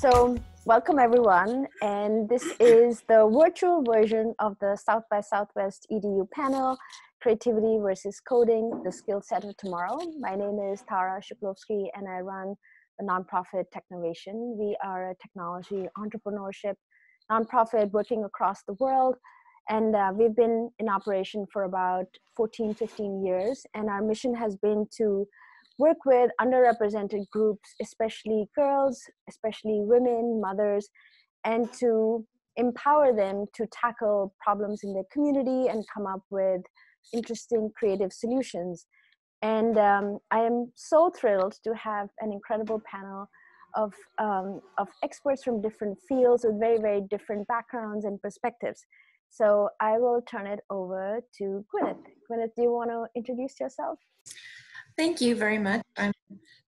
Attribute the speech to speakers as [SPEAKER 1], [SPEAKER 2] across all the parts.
[SPEAKER 1] So welcome everyone, and this is the virtual version of the South by Southwest EDU panel, Creativity versus Coding, the Skillset of Tomorrow. My name is Tara Shiplovsky and I run the nonprofit Technovation. We are a technology entrepreneurship nonprofit working across the world, and we've been in operation for about 15 years, and our mission has been to work with underrepresented groups, especially girls, especially women, mothers, and to empower them to tackle problems in their community and come up with interesting creative solutions. And I am so thrilled to have an incredible panel of experts from different fields with very, very different backgrounds and perspectives. So I will turn it over to Gwyneth. Gwyneth, do you want to introduce yourself?
[SPEAKER 2] Thank you very much. I'm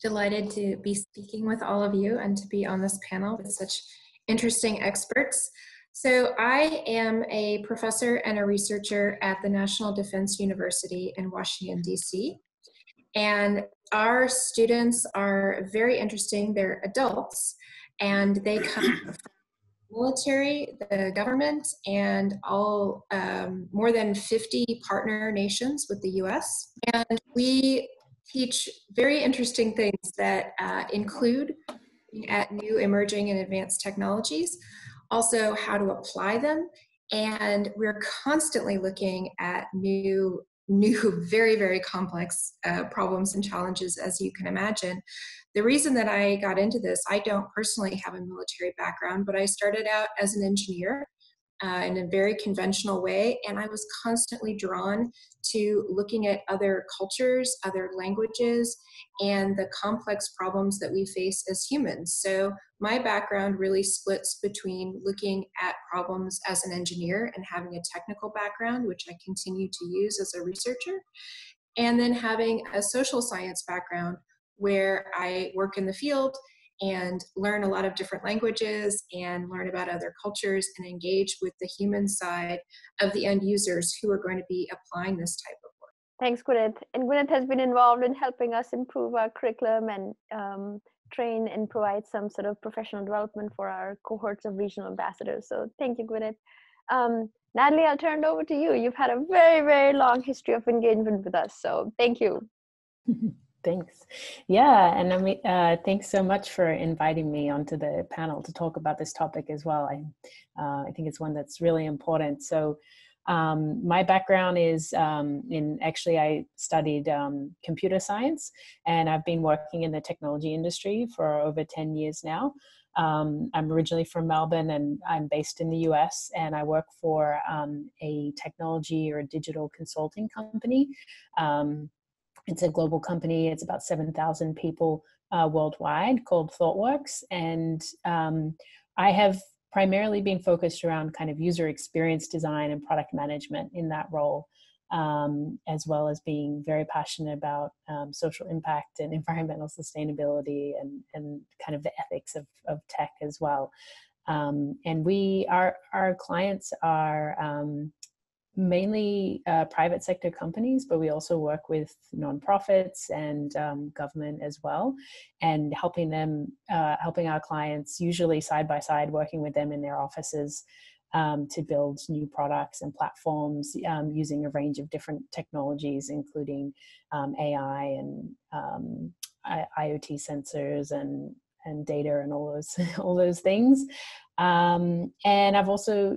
[SPEAKER 2] delighted to be speaking with all of you and to be on this panel with such interesting experts. So I am a professor and a researcher at the National Defense University in Washington, D.C. And our students are very interesting. They're adults and they come from the military, the government, and all more than 50 partner nations with the U.S. And we teach very interesting things that include looking at new emerging and advanced technologies, also how to apply them, and we're constantly looking at new very, very complex problems and challenges, as you can imagine. The reason that I got into this, I don't personally have a military background, but I started out as an engineer in a very conventional way, and I was constantly drawn to looking at other cultures, other languages, and the complex problems that we face as humans. So my background really splits between looking at problems as an engineer and having a technical background, which I continue to use as a researcher, and then having a social science background where I work in the field and learn a lot of different languages and learn about other cultures and engage with the human side of the end users who are going to be applying this type of work.
[SPEAKER 1] Thanks, Gwyneth. And Gwyneth has been involved in helping us improve our curriculum and train and provide some sort of professional development for our cohorts of regional ambassadors. So thank you, Gwyneth. Natalie, I'll turn it over to you. You've had a very, very long history of engagement with us. So thank you.
[SPEAKER 3] Thanks. Yeah, and I mean, thanks so much for inviting me onto the panel to talk about this topic as well. I think it's one that's really important. So my background is actually I studied computer science, and I've been working in the technology industry for over 10 years now. I'm originally from Melbourne and I'm based in the US, and I work for a technology or a digital consulting company. It's a global company. It's about 7,000 people worldwide, called ThoughtWorks. And I have primarily been focused around kind of user experience design and product management in that role, as well as being very passionate about social impact and environmental sustainability and kind of the ethics of tech as well. And our clients are mainly private sector companies, but we also work with nonprofits and government as well, and helping our clients, usually side by side, working with them in their offices to build new products and platforms using a range of different technologies, including AI and IoT sensors and data and all those things. And I've also,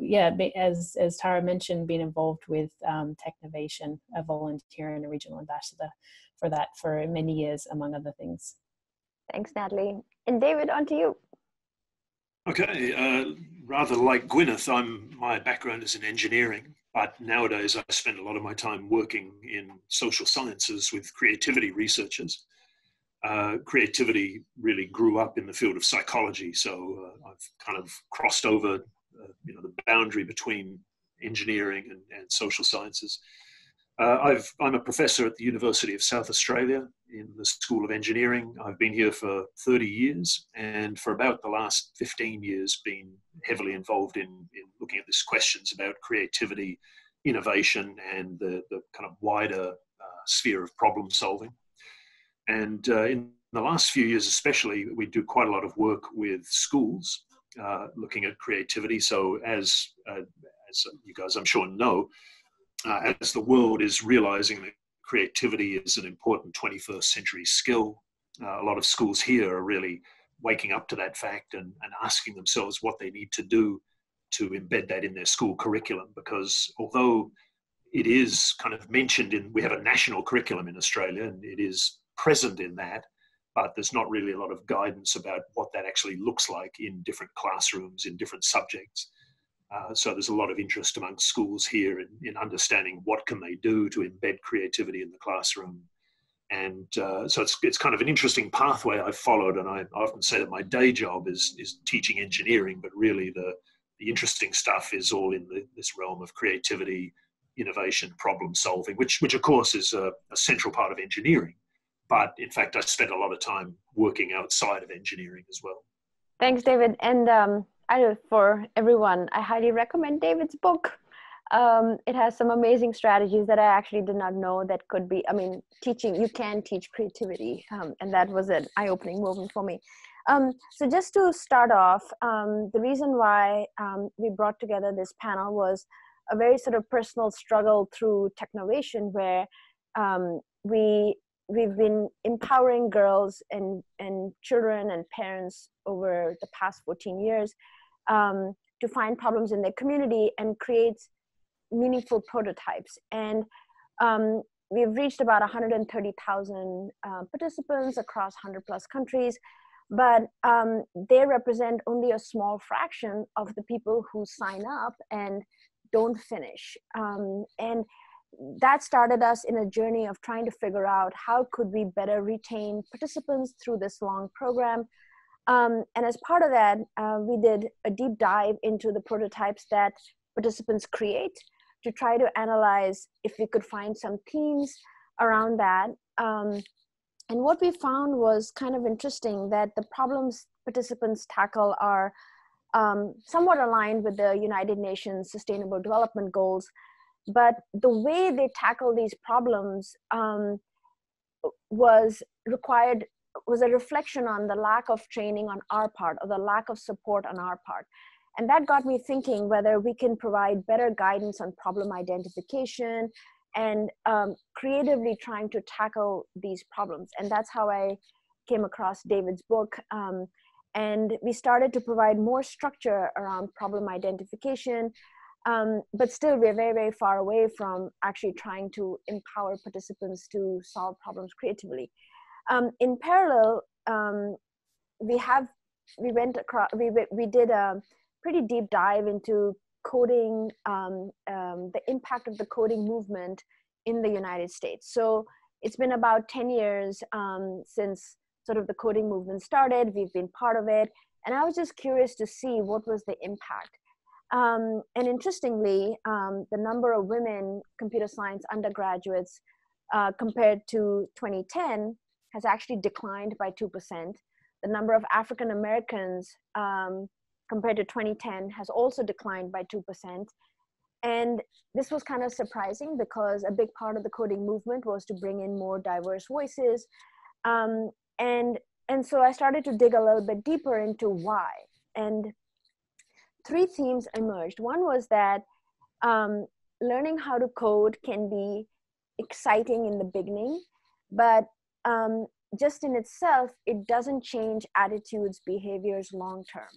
[SPEAKER 3] as Tara mentioned, been involved with Technovation, a volunteer and a regional ambassador for that for many years, among other things.
[SPEAKER 1] Thanks, Natalie. And David, on to you.
[SPEAKER 4] Okay, rather like Gwyneth, my background is in engineering, but nowadays I spend a lot of my time working in social sciences with creativity researchers. Creativity really grew up in the field of psychology, so I've kind of crossed over the boundary between engineering and social sciences. I'm a professor at the University of South Australia in the School of Engineering. I've been here for 30 years, and for about the last 15 years been heavily involved in looking at these questions about creativity, innovation, and the kind of wider sphere of problem solving. And in the last few years especially, we do quite a lot of work with schools looking at creativity. So as you guys I'm sure know, as the world is realizing that creativity is an important 21st century skill, a lot of schools here are really waking up to that fact and asking themselves what they need to do to embed that in their school curriculum. Because although it is kind of mentioned we have a national curriculum in Australia and it is present in that, but there's not really a lot of guidance about what that actually looks like in different classrooms, in different subjects. So there's a lot of interest among schools here in understanding what can they do to embed creativity in the classroom. And so it's kind of an interesting pathway I've followed. And I often say that my day job is teaching engineering, but really the interesting stuff is all in this realm of creativity, innovation, problem solving, which of course is a central part of engineering. But in fact, I spent a lot of time working outside of engineering as well.
[SPEAKER 1] Thanks, David. And for everyone, I highly recommend David's book. It has some amazing strategies that I actually did not know that could be, you can teach creativity. And that was an eye-opening moment for me. So just to start off, the reason why we brought together this panel was a very sort of personal struggle through Technovation, where we've been empowering girls and children and parents over the past 14 years to find problems in their community and create meaningful prototypes. And we've reached about 130,000 participants across 100 plus countries, but they represent only a small fraction of the people who sign up and don't finish. And that started us in a journey of trying to figure out how could we better retain participants through this long program. And as part of that, we did a deep dive into the prototypes that participants create to try to analyze if we could find some themes around that. And what we found was kind of interesting, that the problems participants tackle are somewhat aligned with the United Nations Sustainable Development Goals, but the way they tackle these problems was a reflection on the lack of training on our part, or the lack of support on our part. And that got me thinking whether we can provide better guidance on problem identification and creatively trying to tackle these problems. And that's how I came across David's book. And we started to provide more structure around problem identification, but still we're very, very far away from actually trying to empower participants to solve problems creatively. In parallel, we did a pretty deep dive into coding, the impact of the coding movement in the United States. So it's been about 10 years since sort of the coding movement started. We've been part of it. And I was just curious to see what was the impact. And interestingly, the number of women computer science undergraduates compared to 2010 has actually declined by 2%. The number of African Americans compared to 2010 has also declined by 2%. And this was kind of surprising because a big part of the coding movement was to bring in more diverse voices. And so I started to dig a little bit deeper into why. And 3 themes emerged. One was that learning how to code can be exciting in the beginning, but just in itself, it doesn't change attitudes, behaviors long term.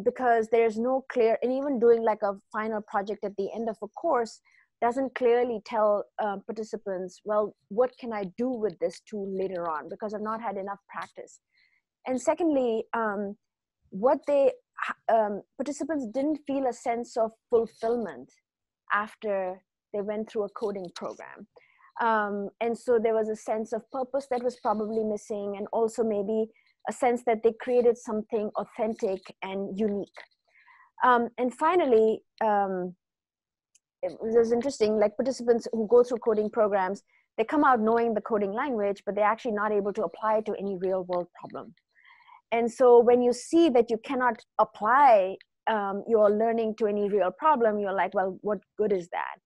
[SPEAKER 1] Because there's no clear, and even doing like a final project at the end of a course doesn't clearly tell participants, well, what can I do with this tool later on, because I've not had enough practice. And secondly, participants didn't feel a sense of fulfillment after they went through a coding program. And so there was a sense of purpose that was probably missing, and also maybe a sense that they created something authentic and unique. And finally, it was interesting, like participants who go through coding programs, they come out knowing the coding language, but they're actually not able to apply it to any real world problem. And so when you see that you cannot apply your learning to any real problem, you're like, well, what good is that?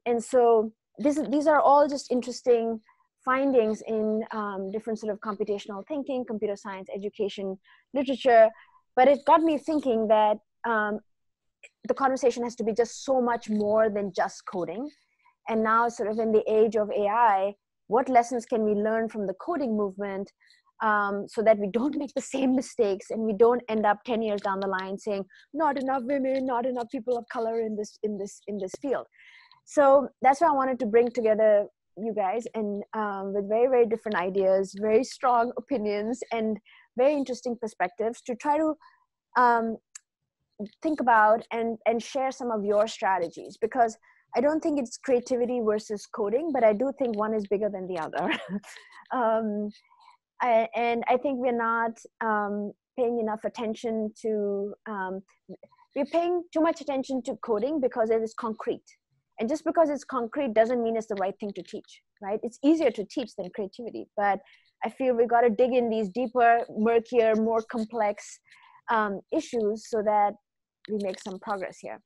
[SPEAKER 1] And so these are all just interesting findings in different sort of computational thinking, computer science, education, literature. But it got me thinking that the conversation has to be just so much more than just coding. And now, sort of in the age of AI, what lessons can we learn from the coding movement so that we don't make the same mistakes and we don't end up 10 years down the line saying not enough women, not enough people of color in this field. So that's why I wanted to bring together you guys, and with very, very different ideas, very strong opinions, and very interesting perspectives to try to think about and share some of your strategies, because I don't think it's creativity versus coding, but I do think one is bigger than the other. And I think we're not paying enough attention to, we're paying too much attention to coding because it is concrete. And just because it's concrete doesn't mean it's the right thing to teach, right? It's easier to teach than creativity, but I feel we got to dig in these deeper, murkier, more complex issues so that we make some progress here.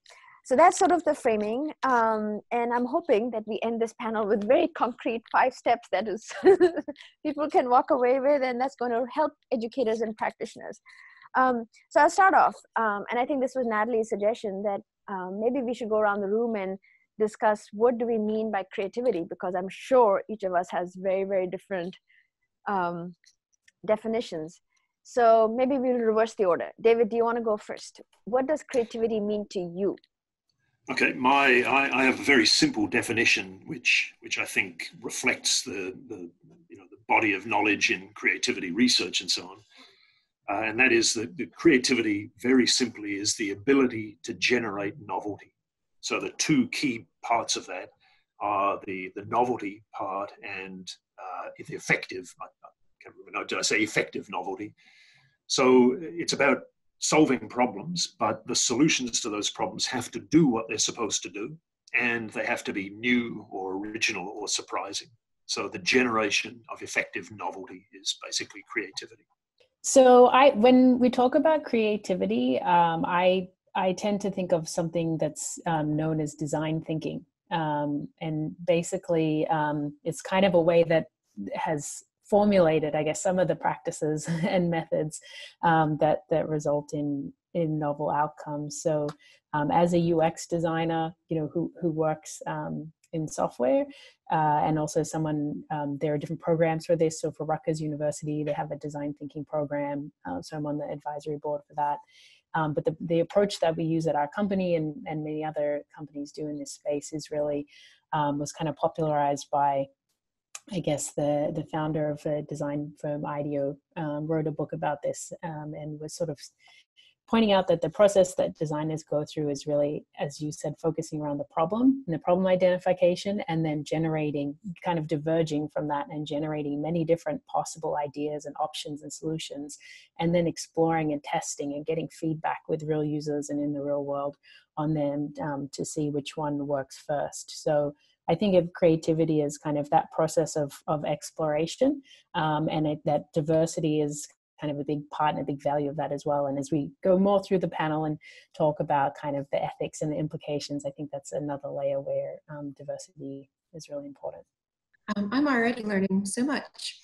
[SPEAKER 1] So that's sort of the framing. And I'm hoping that we end this panel with very concrete 5 steps that is people can walk away with, and that's going to help educators and practitioners. So I'll start off. And I think this was Natalie's suggestion that maybe we should go around the room and discuss what do we mean by creativity, because I'm sure each of us has very, very different definitions. So maybe we'll reverse the order. David, do you want to go first? What does creativity mean to you?
[SPEAKER 4] Okay, I have a very simple definition, which I think reflects the body of knowledge in creativity research and so on, and that is that the creativity, very simply, is the ability to generate novelty. So the 2 key parts of that are the novelty part and the effective. I can't remember. Did I say effective novelty? So it's about solving problems, but the solutions to those problems have to do what they're supposed to do, and they have to be new or original or surprising. So the generation of effective novelty is basically creativity.
[SPEAKER 3] So when we talk about creativity, I tend to think of something that's known as design thinking. And basically, it's kind of a way that has formulated, I guess, some of the practices and methods that result in novel outcomes. So as a UX designer, who works in software, and also someone, there are different programs for this. So for Rutgers University, they have a design thinking program. So I'm on the advisory board for that. But the approach that we use at our company and many other companies do in this space is really was kind of popularized by, I guess, the founder of a design firm, IDEO, wrote a book about this and was sort of pointing out that the process that designers go through is really, as you said, focusing around the problem and the problem identification, and then generating, kind of diverging from that and generating many different possible ideas and options and solutions, and then exploring and testing and getting feedback with real users and in the real world on them to see which one works first. So I think of creativity as kind of that process of exploration, and that diversity is kind of a big part and a big value of that as well. And as we go more through the panel and talk about kind of the ethics and the implications, I think that's another layer where diversity is really important.
[SPEAKER 2] I'm already learning so much.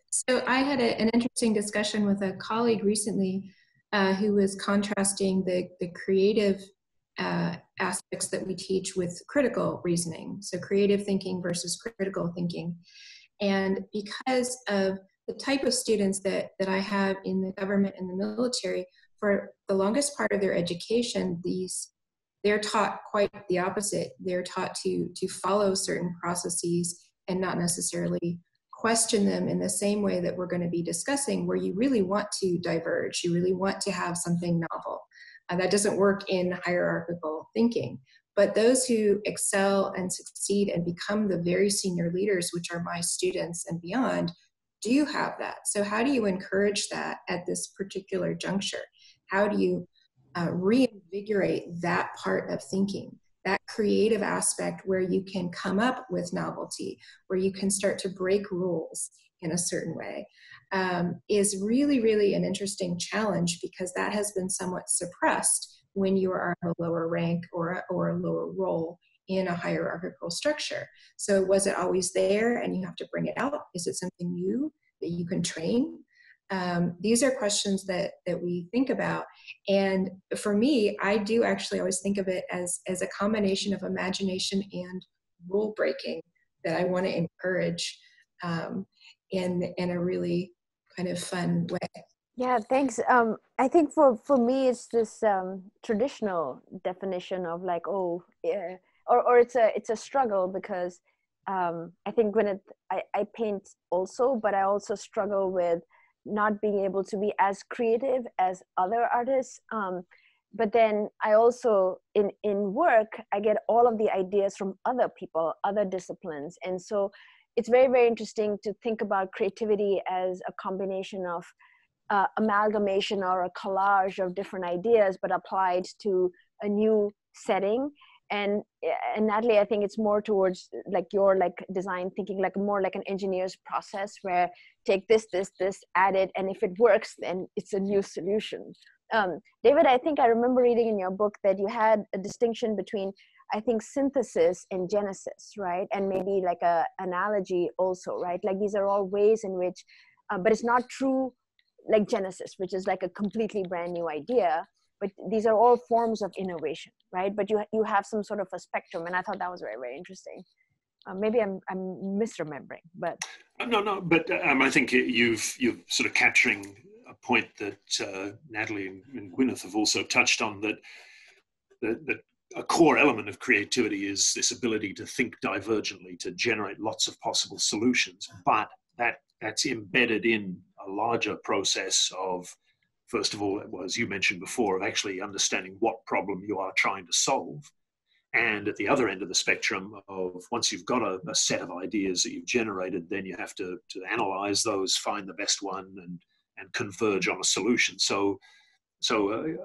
[SPEAKER 2] So I had an interesting discussion with a colleague recently who was contrasting the creative aspects that we teach with critical reasoning. So creative thinking versus critical thinking. And because of the type of students that I have in the government and the military, for the longest part of their education, they're taught quite the opposite. They're taught to follow certain processes and not necessarily question them in the same way that we're going to be discussing, where you really want to diverge, you really want to have something novel. That doesn't work in hierarchical thinking. But those who excel and succeed and become the very senior leaders, which are my students and beyond, do have that. So how do you encourage that at this particular juncture? How do you reinvigorate that part of thinking, that creative aspect where you can come up with novelty, where you can start to break rules in a certain way, is really, really an interesting challenge, because that has been somewhat suppressed when you are a lower rank or a lower role in a hierarchical structure. So was it always there and you have to bring it out? Is it something new that you can train? These are questions that we think about. And for me, I do actually always think of it as a combination of imagination and rule breaking that I want to encourage in a really kind of fun way.
[SPEAKER 1] Yeah, thanks. I think for me, it's this traditional definition of like, oh, yeah, or it's a struggle because I think when I paint also, but I also struggle with not being able to be as creative as other artists. But then I also in work I get all of the ideas from other people, other disciplines, and so it's very, very interesting to think about creativity as a combination of amalgamation or a collage of different ideas, but applied to a new setting. And Natalie, I think it's more towards like your like design thinking, like more like an engineer's process where take this, add it, and if it works, then it's a new solution. David, I think I remember reading in your book that you had a distinction between, I think, synthesis and genesis, right? And maybe like a analogy also, right? Like these are all ways in which, but it's not true like Genesis, which is like a completely brand new idea, but these are all forms of innovation, right? But you have some sort of a spectrum, and I thought that was very, very interesting. Maybe I'm misremembering, but
[SPEAKER 4] no. But I think you've sort of capturing a point that Natalie and Gwyneth have also touched on, that a core element of creativity is this ability to think divergently, to generate lots of possible solutions, but that's embedded in a larger process of, first of all, as you mentioned before, of actually understanding what problem you are trying to solve. And at the other end of the spectrum of, once you've got a set of ideas that you've generated, then you have to analyze those, find the best one, and converge on a solution. So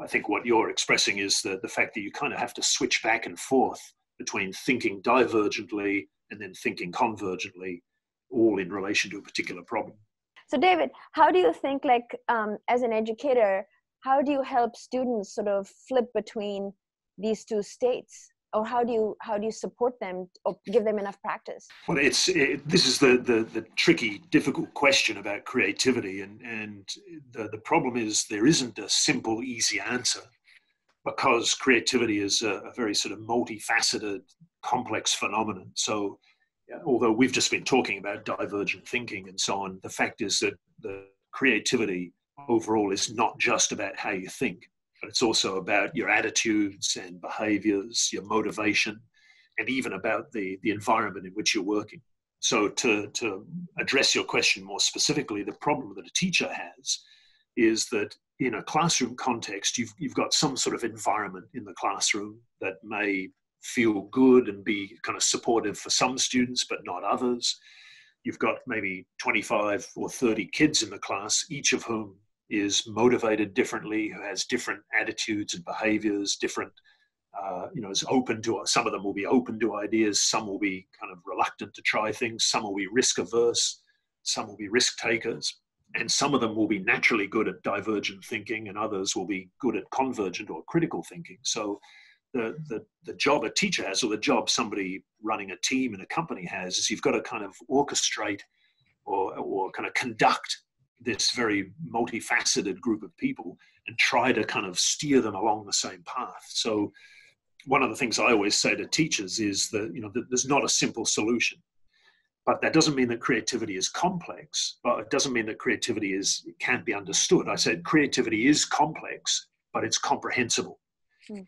[SPEAKER 4] I think what you're expressing is the fact that you kind of have to switch back and forth between thinking divergently and then thinking convergently, all in relation to a particular problem.
[SPEAKER 1] So David, how do you think, like as an educator, how do you help students sort of flip between these two states? Or how do you support them or give them enough practice?
[SPEAKER 4] Well, this is the tricky, difficult question about creativity, and the problem is there isn't a simple, easy answer, because creativity is a very sort of multifaceted, complex phenomenon. So although we've just been talking about divergent thinking and so on, the fact is that the creativity overall is not just about how you think, but it's also about your attitudes and behaviors, your motivation, and even about the environment in which you're working. So to address your question more specifically, the problem that a teacher has is that in a classroom context, you've got some sort of environment in the classroom that may feel good and be kind of supportive for some students, but not others. You've got maybe 25 or 30 kids in the class, each of whom is motivated differently, who has different attitudes and behaviors, different, is open to, some of them will be open to ideas, some will be kind of reluctant to try things, some will be risk averse, some will be risk takers, and some of them will be naturally good at divergent thinking, and others will be good at convergent or critical thinking. So the job a teacher has, or the job somebody running a team in a company has, is you've got to kind of orchestrate or kind of conduct this very multifaceted group of people and try to kind of steer them along the same path. So one of the things I always say to teachers is that, that there's not a simple solution, but that doesn't mean that creativity is complex, but it doesn't mean that creativity can't be understood. I said creativity is complex, but it's comprehensible.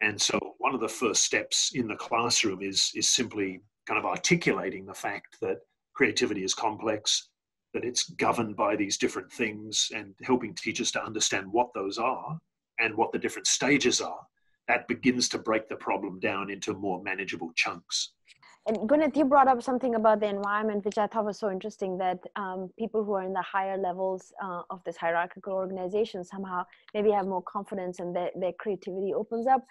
[SPEAKER 4] And so one of the first steps in the classroom is simply kind of articulating the fact that creativity is complex, that it's governed by these different things, and helping teachers to understand what those are and what the different stages are. That begins to break the problem down into more manageable chunks.
[SPEAKER 1] And Gwyneth, you brought up something about the environment, which I thought was so interesting, that people who are in the higher levels of this hierarchical organization somehow maybe have more confidence and their creativity opens up.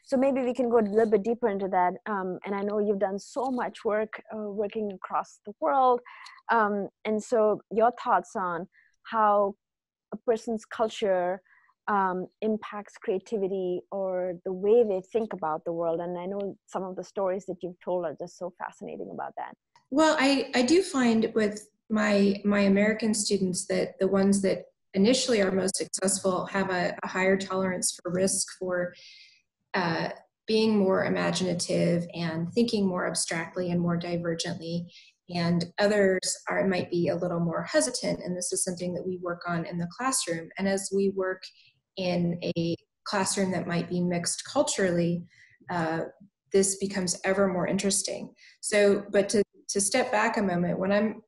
[SPEAKER 1] So maybe we can go a little bit deeper into that. And I know you've done so much work working across the world. And so your thoughts on how a person's culture impacts creativity or the way they think about the world? And I know some of the stories that you've told are just so fascinating about that.
[SPEAKER 2] Well, I do find with my American students that the ones that initially are most successful have a higher tolerance for risk, for being more imaginative and thinking more abstractly and more divergently. And others might be a little more hesitant, and this is something that we work on in the classroom. And as we work in a classroom that might be mixed culturally, this becomes ever more interesting. So, but to step back a moment, when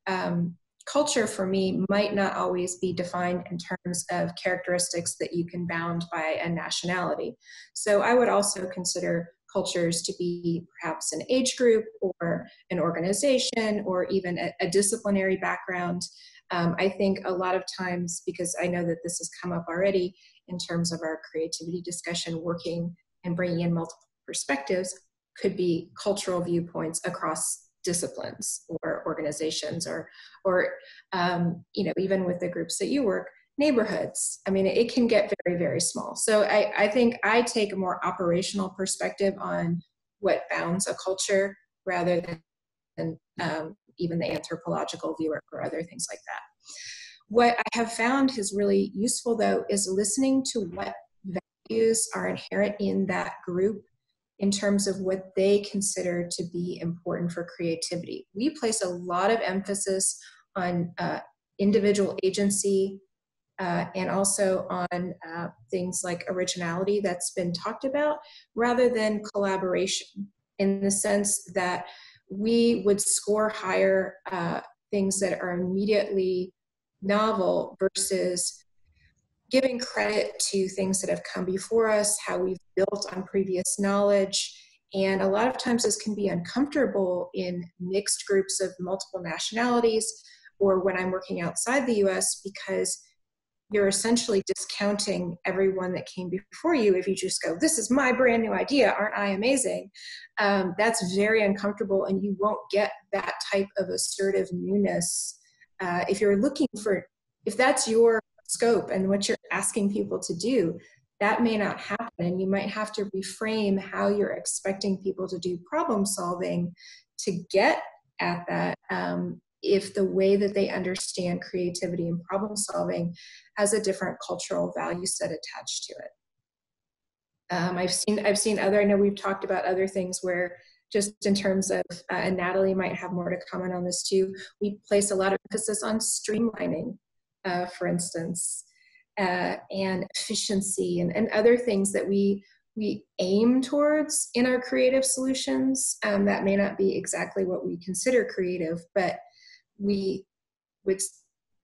[SPEAKER 2] culture for me might not always be defined in terms of characteristics that you can bound by a nationality. So I would also consider cultures to be perhaps an age group or an organization or even a disciplinary background. I think a lot of times, because I know that this has come up already in terms of our creativity discussion, working and bringing in multiple perspectives could be cultural viewpoints across disciplines or organizations or even with the groups that you work, neighborhoods. I mean, it can get very, very small. So I think I take a more operational perspective on what bounds a culture rather than even the anthropological view or other things like that. What I have found is really useful, though, is listening to what values are inherent in that group in terms of what they consider to be important for creativity. We place a lot of emphasis on individual agency and also on things like originality that's been talked about, rather than collaboration, in the sense that we would score higher things that are immediately novel versus giving credit to things that have come before us, how we've built on previous knowledge. And a lot of times this can be uncomfortable in mixed groups of multiple nationalities, or when I'm working outside the US, because you're essentially discounting everyone that came before you. If you just go, this is my brand new idea, aren't I amazing? That's very uncomfortable, and you won't get that type of assertive newness. If that's your scope and what you're asking people to do, that may not happen, and you might have to reframe how you're expecting people to do problem solving to get at that, if the way that they understand creativity and problem solving has a different cultural value set attached to it. I've seen other, I know we've talked about other things where, just in terms of, and Natalie might have more to comment on this too, we place a lot of emphasis on streamlining, for instance, and efficiency and other things that we aim towards in our creative solutions. That may not be exactly what we consider creative, but we would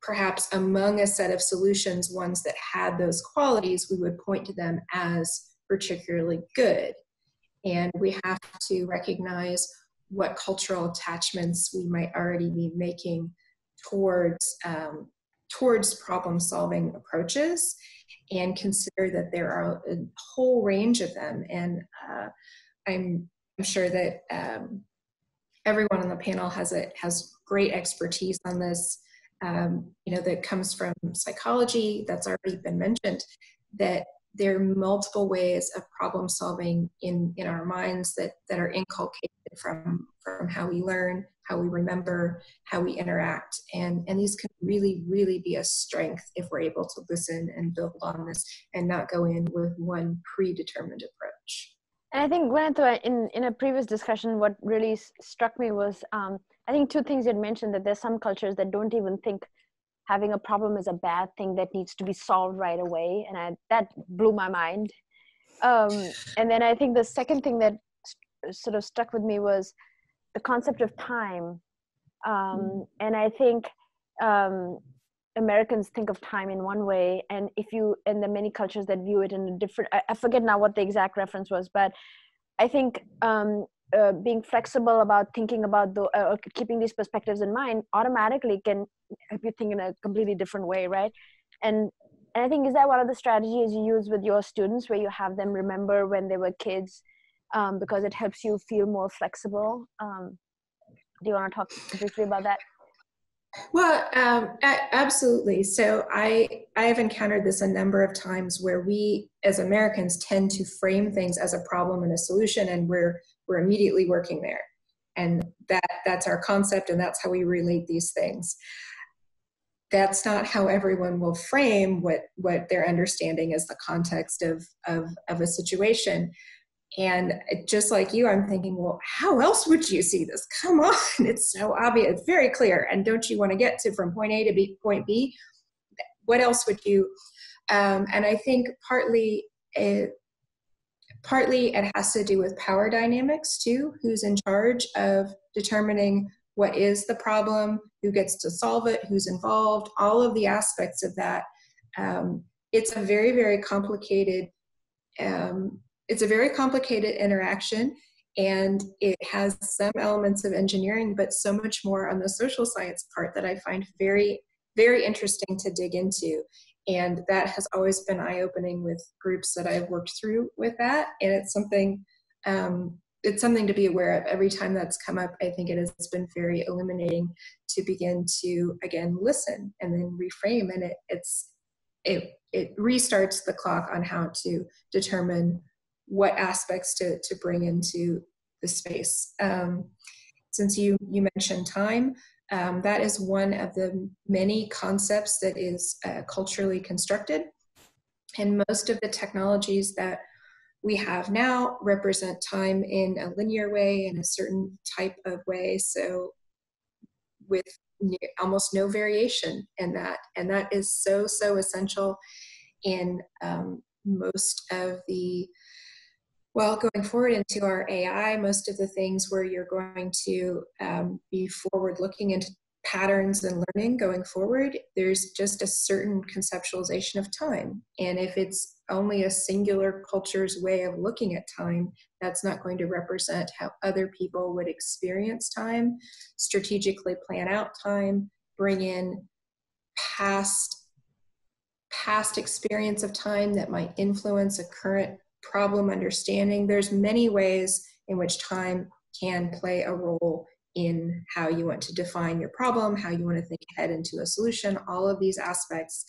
[SPEAKER 2] perhaps, among a set of solutions, ones that had those qualities, we would point to them as particularly good. And we have to recognize what cultural attachments we might already be making towards problem-solving approaches, and consider that there are a whole range of them. And I'm sure that everyone on the panel has great expertise on this, that comes from psychology, that's already been mentioned, that there are multiple ways of problem solving in our minds that are inculcated from how we learn, how we remember, how we interact. And these can really, really be a strength if we're able to listen and build on this and not go in with one predetermined approach.
[SPEAKER 1] And I think, Gwyneth, in a previous discussion, what really struck me was, I think two things you'd mentioned, that there's some cultures that don't even think having a problem is a bad thing that needs to be solved right away. And that blew my mind. And then I think the second thing that sort of stuck with me was the concept of time. And I think Americans think of time in one way, and and there are many cultures that view it in a different, I forget now what the exact reference was, but I think being flexible about thinking about keeping these perspectives in mind automatically can help you think in a completely different way, right? And I think, is that one of the strategies you use with your students, where you have them remember when they were kids, because it helps you feel more flexible? Do you want to talk briefly about that?
[SPEAKER 2] Well, absolutely. So I have encountered this a number of times where we as Americans tend to frame things as a problem and a solution, and we're immediately working there. And that's our concept, and that's how we relate these things. That's not how everyone will frame what they're understanding as the context of a situation. And just like you, I'm thinking, well, how else would you see this? Come on, it's so obvious, it's very clear. And don't you want to get to from point A to point B? What else would you? And I think partly it has to do with power dynamics too. Who's in charge of determining what is the problem, who gets to solve it, who's involved, all of the aspects of that. It's a very, very complicated interaction, and it has some elements of engineering, but so much more on the social science part that I find very, very interesting to dig into. And that has always been eye-opening with groups that I've worked through with that. And it's something to be aware of. Every time that's come up, I think it has been very illuminating to begin to, again, listen and then reframe. And it restarts the clock on how to determine what aspects to bring into the space. Since you mentioned time, that is one of the many concepts that is culturally constructed. And most of the technologies that we have now represent time in a linear way, in a certain type of way. So with almost no variation in that. And that is so essential in most of the, well, going forward into our AI, most of the things where you're going to be forward looking into patterns and learning going forward, there's just a certain conceptualization of time. And if it's only a singular culture's way of looking at time, that's not going to represent how other people would experience time, strategically plan out time, bring in past experience of time that might influence a current problem understanding. There's many ways in which time can play a role in how you want to define your problem, how you want to think ahead into a solution, all of these aspects.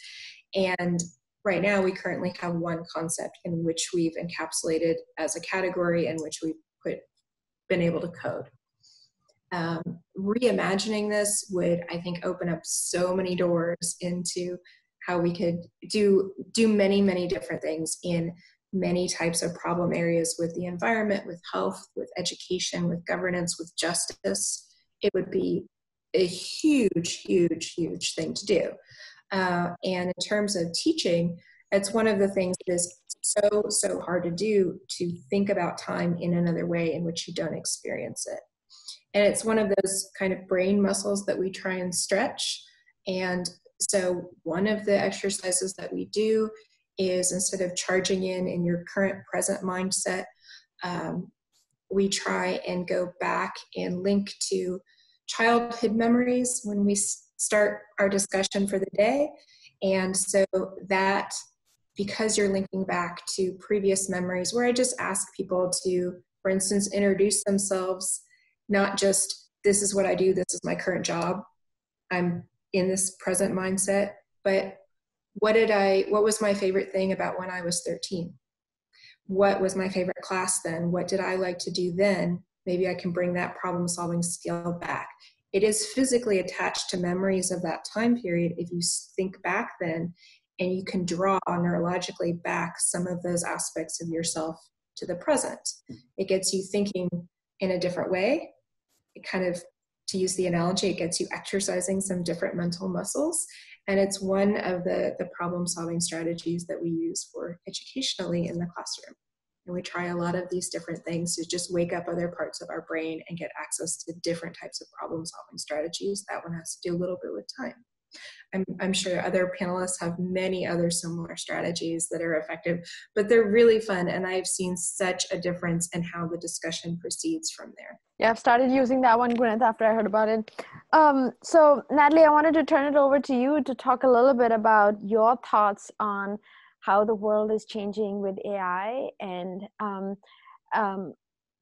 [SPEAKER 2] And right now we currently have one concept in which we've encapsulated as a category in which we've been able to code. Reimagining this would, I think, open up so many doors into how we could do many different things in many types of problem areas with the environment, with health, with education, with governance, with justice. It would be a huge thing to do. And in terms of teaching, it's one of the things that is so hard to do, to think about time in another way in which you don't experience it. And it's one of those kind of brain muscles that we try and stretch. And so one of the exercises that we do is, instead of charging in your current present mindset, we try and go back and link to childhood memories when we start our discussion for the day. And so that, because you're linking back to previous memories, where I just ask people to, for instance, introduce themselves, not just, this is what I do, this is my current job, I'm in this present mindset, but what was my favorite thing about when I was 13? What was my favorite class then? What did I like to do then? Maybe I can bring that problem solving skill back. It is physically attached to memories of that time period if you think back then, and you can draw neurologically back some of those aspects of yourself to the present. It gets you thinking in a different way. It kind of, to use the analogy, it gets you exercising some different mental muscles. And it's one of the problem-solving strategies that we use for educationally in the classroom. And we try a lot of these different things to just wake up other parts of our brain and get access to different types of problem-solving strategies. That one has to do a little bit with time. I'm sure other panelists have many other similar strategies that are effective, but they're really fun. And I've seen such a difference in how the discussion proceeds from there.
[SPEAKER 1] Yeah, I've started using that one, Gwyneth, after I heard about it. So Natalie, I wanted to turn it over to you to talk a little bit about your thoughts on how the world is changing with AI. And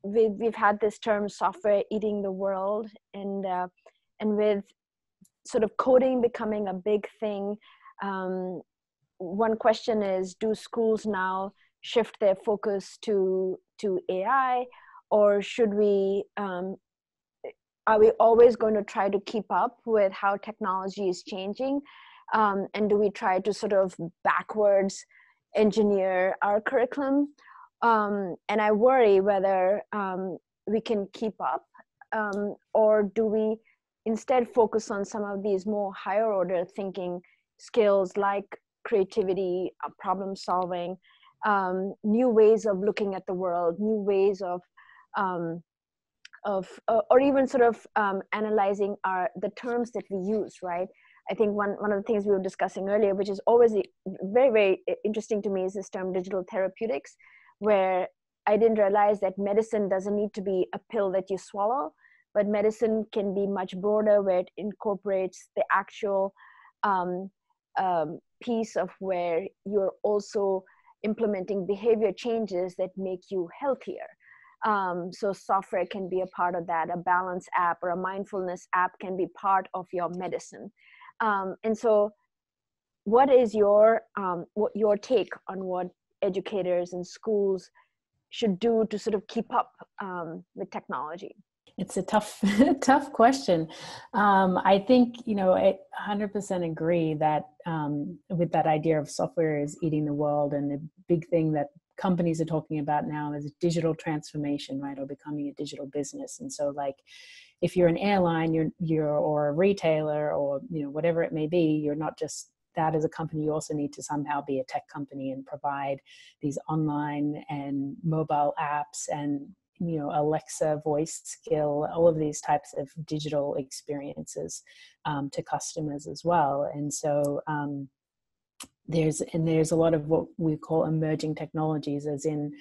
[SPEAKER 1] we've had this term, software eating the world. And with sort of coding becoming a big thing. One question is, do schools now shift their focus to AI, or should we, are we always going to try to keep up with how technology is changing? And do we try to sort of backwards engineer our curriculum? And I worry whether we can keep up, or do we instead focus on some of these more higher order thinking skills like creativity, problem solving, new ways of looking at the world, new ways of or even sort of analyzing the terms that we use, right? I think one of the things we were discussing earlier, which is always very, very interesting to me, is this term digital therapeutics, where I didn't realize that medicine doesn't need to be a pill that you swallow, but medicine can be much broader, where it incorporates the actual piece of where you're also implementing behavior changes that make you healthier. So software can be a part of that. A balance app or a mindfulness app can be part of your medicine. And so what is your take on what educators and schools should do to sort of keep up with technology?
[SPEAKER 3] It's a tough, tough question. I think, I 100% agree that with that idea of software is eating the world, and the big thing that companies are talking about now is digital transformation, right? Or becoming a digital business. And so like, if you're an airline, or a retailer, or, whatever it may be, you're not just that as a company, you also need to somehow be a tech company and provide these online and mobile apps and, Alexa voice skill, all of these types of digital experiences to customers as well. And so there's a lot of what we call emerging technologies, as in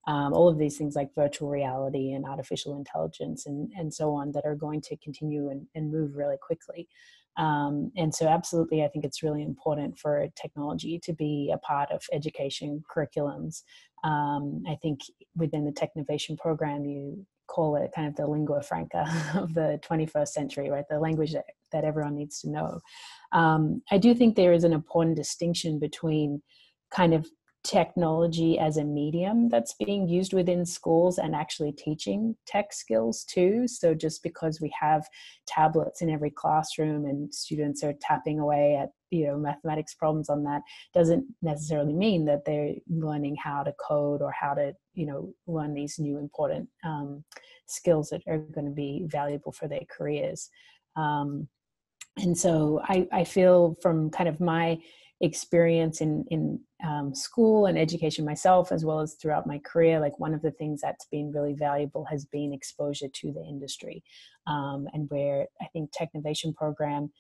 [SPEAKER 3] all of these things like virtual reality and artificial intelligence and so on, that are going to continue and move really quickly. And so absolutely, I think it's really important for technology to be a part of education curriculums. I think within the Technovation program, you call it kind of the lingua franca of the 21st century, right? The language that everyone needs to know. I do think there is an important distinction between kind of technology as a medium that's being used within schools and actually teaching tech skills too. So just because we have tablets in every classroom and students are tapping away at mathematics problems on that, doesn't necessarily mean that they're learning how to code or how to learn these new important skills that are going to be valuable for their careers. And so I feel, from kind of my experience in school and education myself, as well as throughout my career, like one of the things that's been really valuable has been exposure to the industry, and where I think Technovation program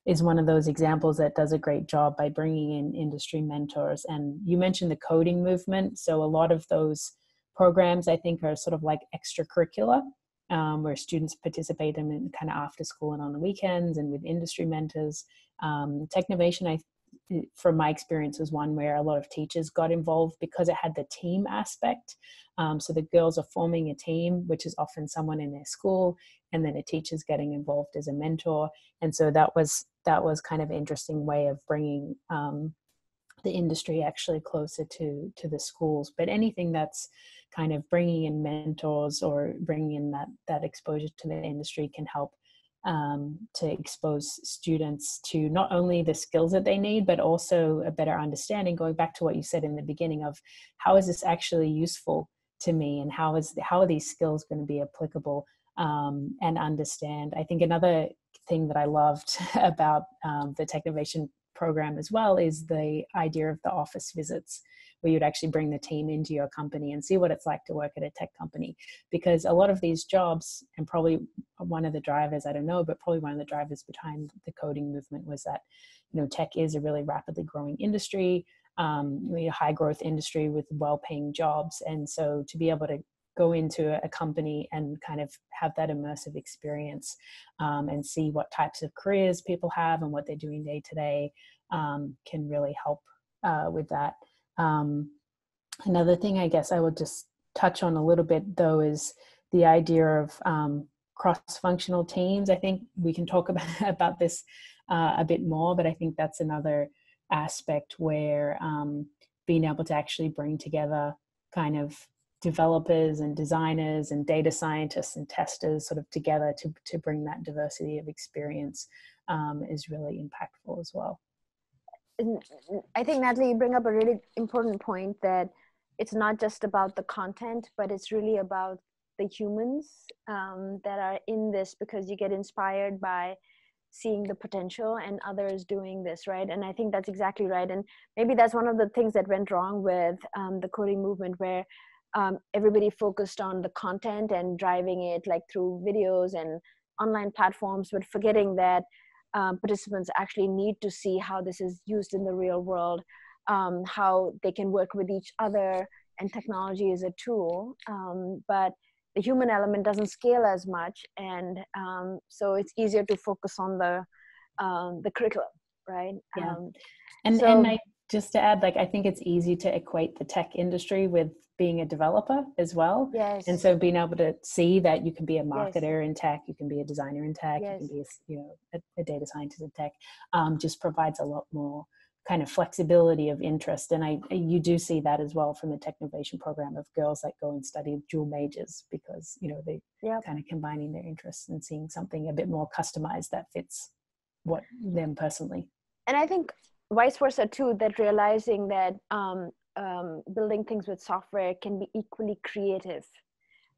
[SPEAKER 3] is one of those examples that does a great job by bringing in industry mentors. And you mentioned the coding movement. So a lot of those programs, I think, are sort of like extracurricular, where students participate in kind of after school and on the weekends and with industry mentors. Technovation, from my experience, was one where a lot of teachers got involved because it had the team aspect. So the girls are forming a team, which is often someone in their school, and then a teacher's getting involved as a mentor. And so that was kind of an interesting way of bringing the industry actually closer to the schools. But anything that's kind of bringing in mentors or bringing in that exposure to the industry can help to expose students to not only the skills that they need, but also a better understanding, going back to what you said in the beginning, of how is this actually useful to me, and how are these skills going to be applicable, and understand. I think another thing that I loved about the Technovation program as well is the idea of the office visits, where you'd actually bring the team into your company and see what it's like to work at a tech company. Because a lot of these jobs, and probably one of the drivers, I don't know, but probably one of the drivers behind the coding movement was that, tech is a really rapidly growing industry, a high growth industry with well-paying jobs. And so to be able to go into a company and kind of have that immersive experience, and see what types of careers people have and what they're doing day to day, can really help with that. Another thing I guess I would just touch on a little bit, though, is the idea of cross-functional teams. I think we can talk about this a bit more, but I think that's another aspect where being able to actually bring together kind of developers and designers and data scientists and testers sort of together to bring that diversity of experience is really impactful as well.
[SPEAKER 1] I think, Natalie, you bring up a really important point, that it's not just about the content, but it's really about the humans that are in this, because you get inspired by seeing the potential and others doing this, right? And I think that's exactly right. And maybe that's one of the things that went wrong with the coding movement, where everybody focused on the content and driving it like through videos and online platforms, but forgetting that participants actually need to see how this is used in the real world, how they can work with each other, and technology is a tool, but the human element doesn't scale as much, and so it's easier to focus on the curriculum, right?
[SPEAKER 3] Yeah. And I, just to add, like, I think it's easy to equate the tech industry with being a developer as well.
[SPEAKER 1] Yes.
[SPEAKER 3] And so being able to see that you can be a marketer
[SPEAKER 1] Yes.
[SPEAKER 3] in tech, you can be a designer in tech,
[SPEAKER 1] Yes.
[SPEAKER 3] you can be a data scientist in tech, just provides a lot more kind of flexibility of interest. And you do see that as well from the Technovation program, of girls that go and study dual majors, because they kind of combining their interests and seeing something a bit more customized that fits what them personally.
[SPEAKER 1] And I think vice versa too, that realizing that building things with software can be equally creative,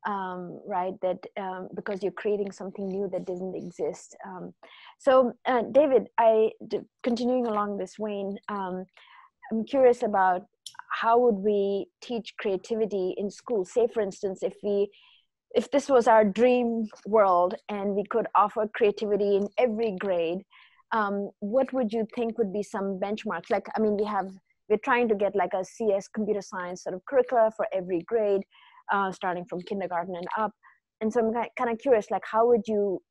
[SPEAKER 1] right? That because you're creating something new that doesn't exist. So David, continuing along this vein, I'm curious about how would we teach creativity in school? Say, for instance, if this was our dream world and we could offer creativity in every grade, what would you think would be some benchmarks? Like, I mean, we're trying to get like a CS computer science sort of curricula for every grade, starting from kindergarten and up. And so I'm kind of curious, like, how would you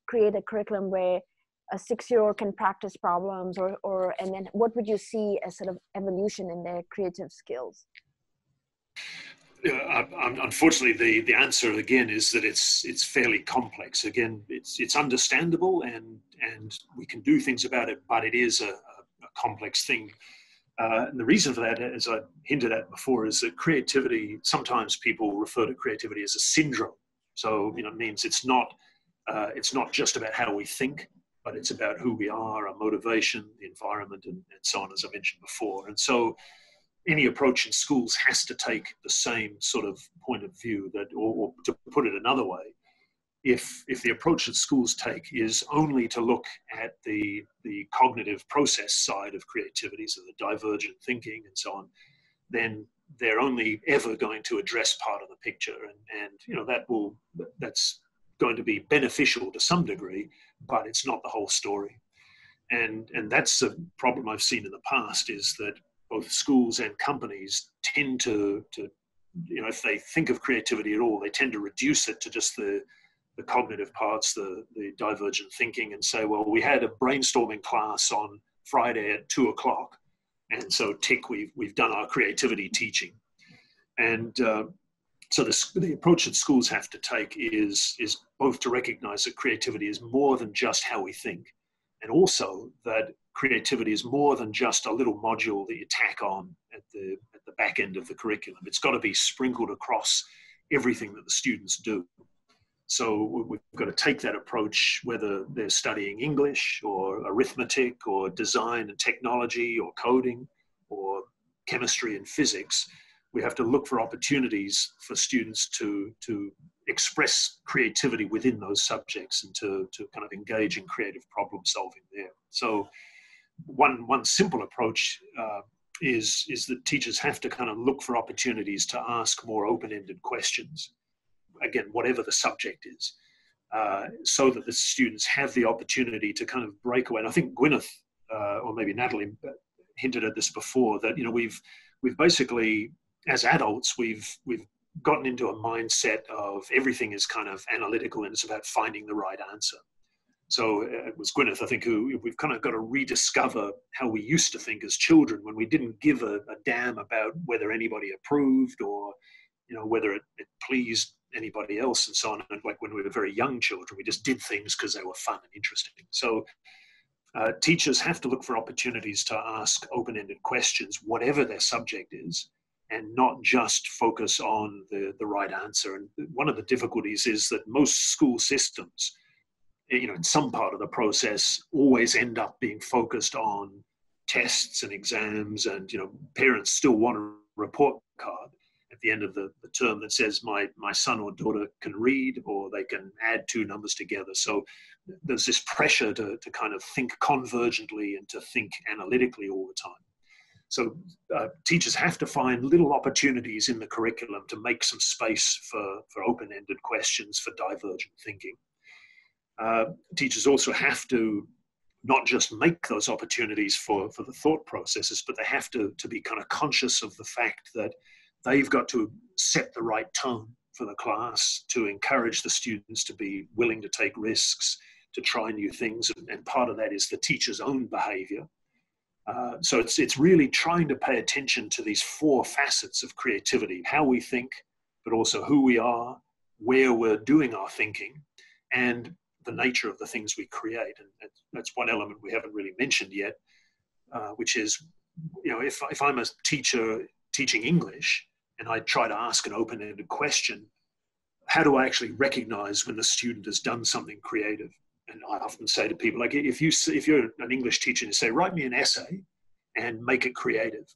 [SPEAKER 1] create a curriculum where a 6-year-old can practice problems, and then what would you see as sort of evolution in their creative skills?
[SPEAKER 4] Unfortunately, the answer again is that it's fairly complex. Again, it's understandable and we can do things about it, but it is a complex thing. And the reason for that, as I hinted at before, is that creativity, sometimes people refer to creativity as a syndrome. So it means it's not just about how we think, but it's about who we are, our motivation, the environment, and so on, as I mentioned before. And so any approach in schools has to take the same sort of point of view, that, or to put it another way, if the approach that schools take is only to look at the cognitive process side of creativity, so the divergent thinking and so on, then they're only ever going to address part of the picture, and that's going to be beneficial to some degree, but it's not the whole story. And that's a problem I've seen in the past, is that both schools and companies tend to if they think of creativity at all, they tend to reduce it to just the cognitive parts, the divergent thinking, and say, well, we had a brainstorming class on Friday at 2:00, and so tick, we've done our creativity teaching. And so the approach that schools have to take is both to recognize that creativity is more than just how we think, and also that creativity is more than just a little module that you tack on at the back end of the curriculum. It's got to be sprinkled across everything that the students do. So we've got to take that approach, whether they're studying English or arithmetic or design and technology or coding or chemistry and physics. We have to look for opportunities for students to express creativity within those subjects and to kind of engage in creative problem solving there. So one simple approach is that teachers have to kind of look for opportunities to ask more open-ended questions, again, whatever the subject is, so that the students have the opportunity to kind of break away. And I think Gwyneth, or maybe Natalie, hinted at this before, that we've basically, as adults, we've gotten into a mindset of everything is kind of analytical and it's about finding the right answer. So it was Gwyneth, I think, who we've kind of got to rediscover how we used to think as children, when we didn't give a damn about whether anybody approved or whether it pleased anybody else and so on. And like when we were very young children, we just did things because they were fun and interesting. So teachers have to look for opportunities to ask open-ended questions, whatever their subject is, and not just focus on the right answer. And one of the difficulties is that most school systems, in some part of the process, always end up being focused on tests and exams, and parents still want a report card at the end of the term that says my son or daughter can read, or they can add two numbers together. So there's this pressure to kind of think convergently and to think analytically all the time. So teachers have to find little opportunities in the curriculum to make some space for open-ended questions, for divergent thinking. Teachers also have to not just make those opportunities for the thought processes, but they have to be kind of conscious of the fact that they've got to set the right tone for the class, to encourage the students to be willing to take risks, to try new things. And part of that is the teacher's own behavior. So it's really trying to pay attention to these four facets of creativity: how we think, but also who we are, where we're doing our thinking, and the nature of the things we create. And that's one element we haven't really mentioned yet, which is, if I'm a teacher teaching English and I try to ask an open-ended question, how do I actually recognize when the student has done something creative? And I often say to people, like, if you're an English teacher and you say, write me an essay and make it creative,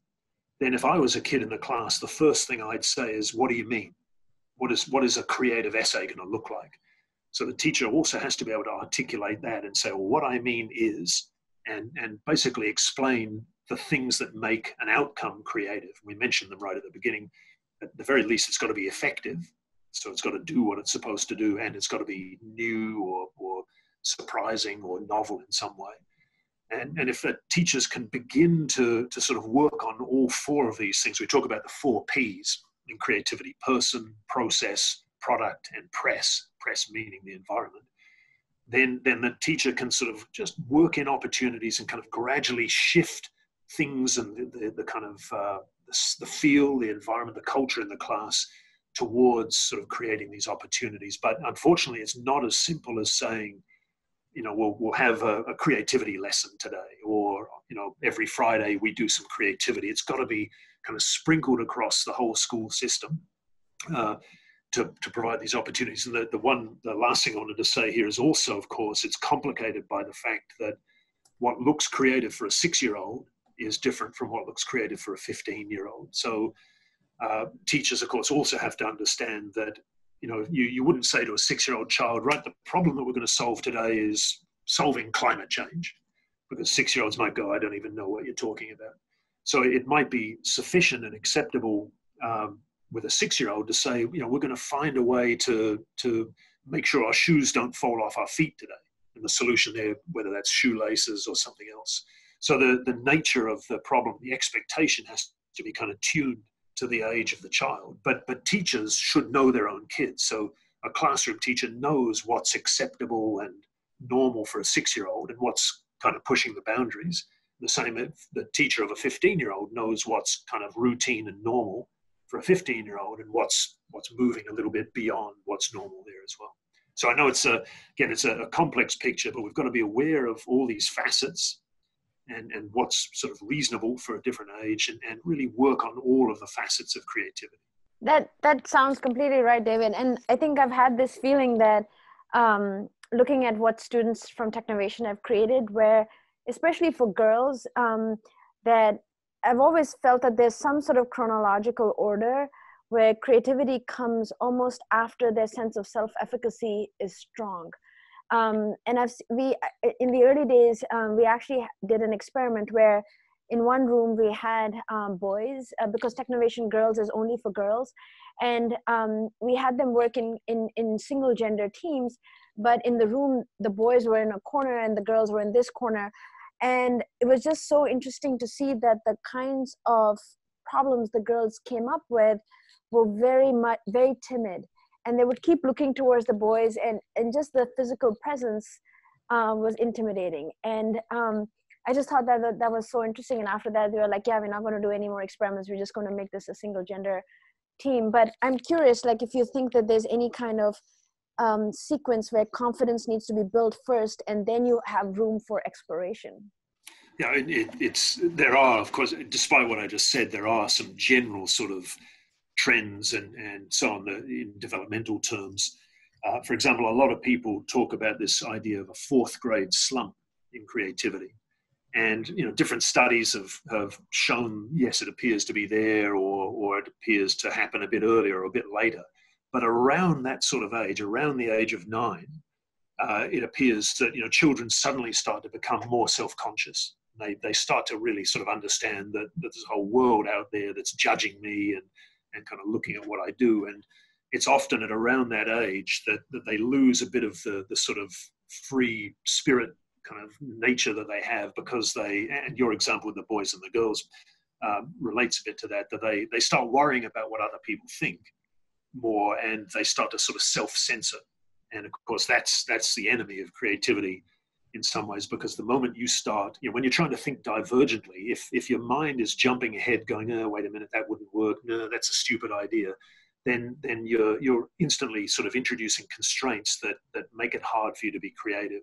[SPEAKER 4] then if I was a kid in the class, the first thing I'd say is, what do you mean? What is a creative essay going to look like? So the teacher also has to be able to articulate that and say, well, what I mean is, and basically explain the things that make an outcome creative. We mentioned them right at the beginning. At the very least, it's got to be effective. So it's got to do what it's supposed to do, and it's got to be new or surprising or novel in some way. And if the teachers can begin to sort of work on all four of these things, we talk about the 4 Ps in creativity: person, process, product, and press meaning the environment, then the teacher can sort of just work in opportunities and kind of gradually shift things and the kind of the feel, the environment, the culture in the class towards sort of creating these opportunities. But unfortunately, it's not as simple as saying, we'll have a creativity lesson today, or, every Friday we do some creativity. It's got to be kind of sprinkled across the whole school system to provide these opportunities. And the last thing I wanted to say here is also, of course, it's complicated by the fact that what looks creative for a 6-year-old is different from what looks creative for a 15-year-old. So teachers, of course, also have to understand that, you wouldn't say to a 6-year-old child, right, the problem that we're going to solve today is solving climate change, because 6-year-olds might go, I don't even know what you're talking about. So it might be sufficient and acceptable with a 6-year-old to say, we're going to find a way to make sure our shoes don't fall off our feet today. And the solution there, whether that's shoelaces or something else. So the nature of the problem, the expectation has to be kind of tuned to the age of the child. But teachers should know their own kids. So a classroom teacher knows what's acceptable and normal for a 6-year-old and what's kind of pushing the boundaries. The same, the teacher of a 15-year-old knows what's kind of routine and normal for a 15-year-old and what's moving a little bit beyond what's normal there as well. So I know it's a complex picture, but we've got to be aware of all these facets and what's sort of reasonable for a different age, and really work on all of the facets of creativity.
[SPEAKER 1] That sounds completely right, David. And I think I've had this feeling that looking at what students from Technovation have created, where, especially for girls, that I've always felt that there's some sort of chronological order where creativity comes almost after their sense of self-efficacy is strong. And in the early days, we actually did an experiment where in one room we had boys, because Technovation Girls is only for girls. And we had them work in single gender teams, but in the room, the boys were in a corner and the girls were in this corner. And it was just so interesting to see that the kinds of problems the girls came up with were very timid. And they would keep looking towards the boys, and just the physical presence was intimidating. And I just thought that was so interesting. And after that, they were like, yeah, we're not going to do any more experiments. We're just going to make this a single gender team, but I'm curious, like if you think that there's any kind of sequence where confidence needs to be built first and then you have room for exploration.
[SPEAKER 4] Yeah, there are, of course, despite what I just said, there are some general sort of trends and so on in developmental terms. For example, a lot of people talk about this idea of a fourth grade slump in creativity. And, you know, different studies have shown, yes, it appears to be there, or it appears to happen a bit earlier or a bit later. But around that sort of age, around the age of 9, it appears that, you know, children suddenly start to become more self-conscious. They start to really sort of understand that there's a whole world out there that's judging me and kind of looking at what I do. And it's often at around that age that they lose a bit of the sort of free spirit kind of nature that they have, because and your example with the boys and the girls relates a bit to that they start worrying about what other people think more, and they start to sort of self-censor. And of course, that's the enemy of creativity in some ways, because the moment you start, you know, when you're trying to think divergently, if your mind is jumping ahead going, oh, wait a minute, that wouldn't work, no, that's a stupid idea, then you're instantly sort of introducing constraints that make it hard for you to be creative.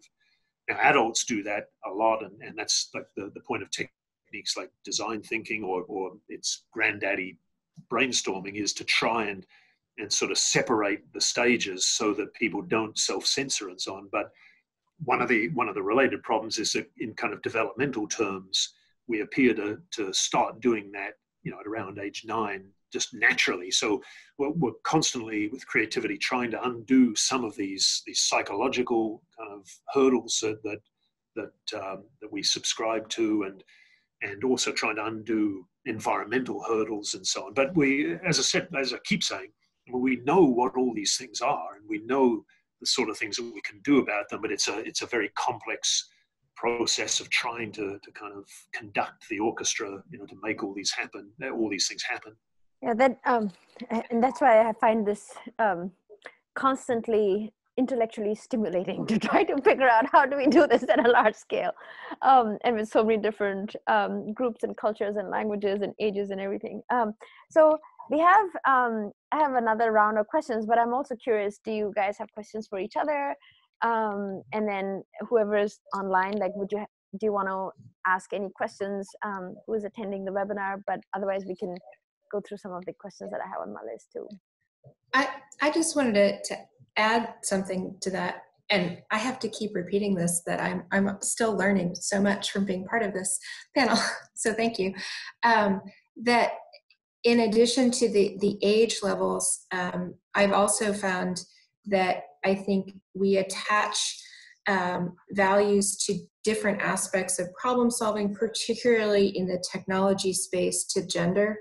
[SPEAKER 4] Now, adults do that a lot, and that's like the point of techniques like design thinking or its granddaddy brainstorming, is to try and sort of separate the stages so that people don't self-censor and so on. But one of the related problems is that in kind of developmental terms, we appear to start doing that, you know, at around age 9, just naturally. So we're constantly with creativity trying to undo some of these psychological kind of hurdles that we subscribe to, and also trying to undo environmental hurdles and so on. But as I keep saying, we know what all these things are, and we know the sort of things that we can do about them, but it's a very complex process of trying to kind of conduct the orchestra, you know, to make all these things happen.
[SPEAKER 1] Yeah, and that's why I find this constantly intellectually stimulating to try to figure out how do we do this at a large scale, and with so many different groups and cultures and languages and ages and everything. So we have I have another round of questions, but I'm also curious, do you guys have questions for each other? And then whoever's online, like, do you want to ask any questions, who is attending the webinar? But otherwise we can go through some of the questions that I have on my list too.
[SPEAKER 2] I just wanted to add something to that, and I have to keep repeating this, that I'm still learning so much from being part of this panel. So thank you. That in addition to the age levels, I've also found that I think we attach values to different aspects of problem solving, particularly in the technology space, to gender.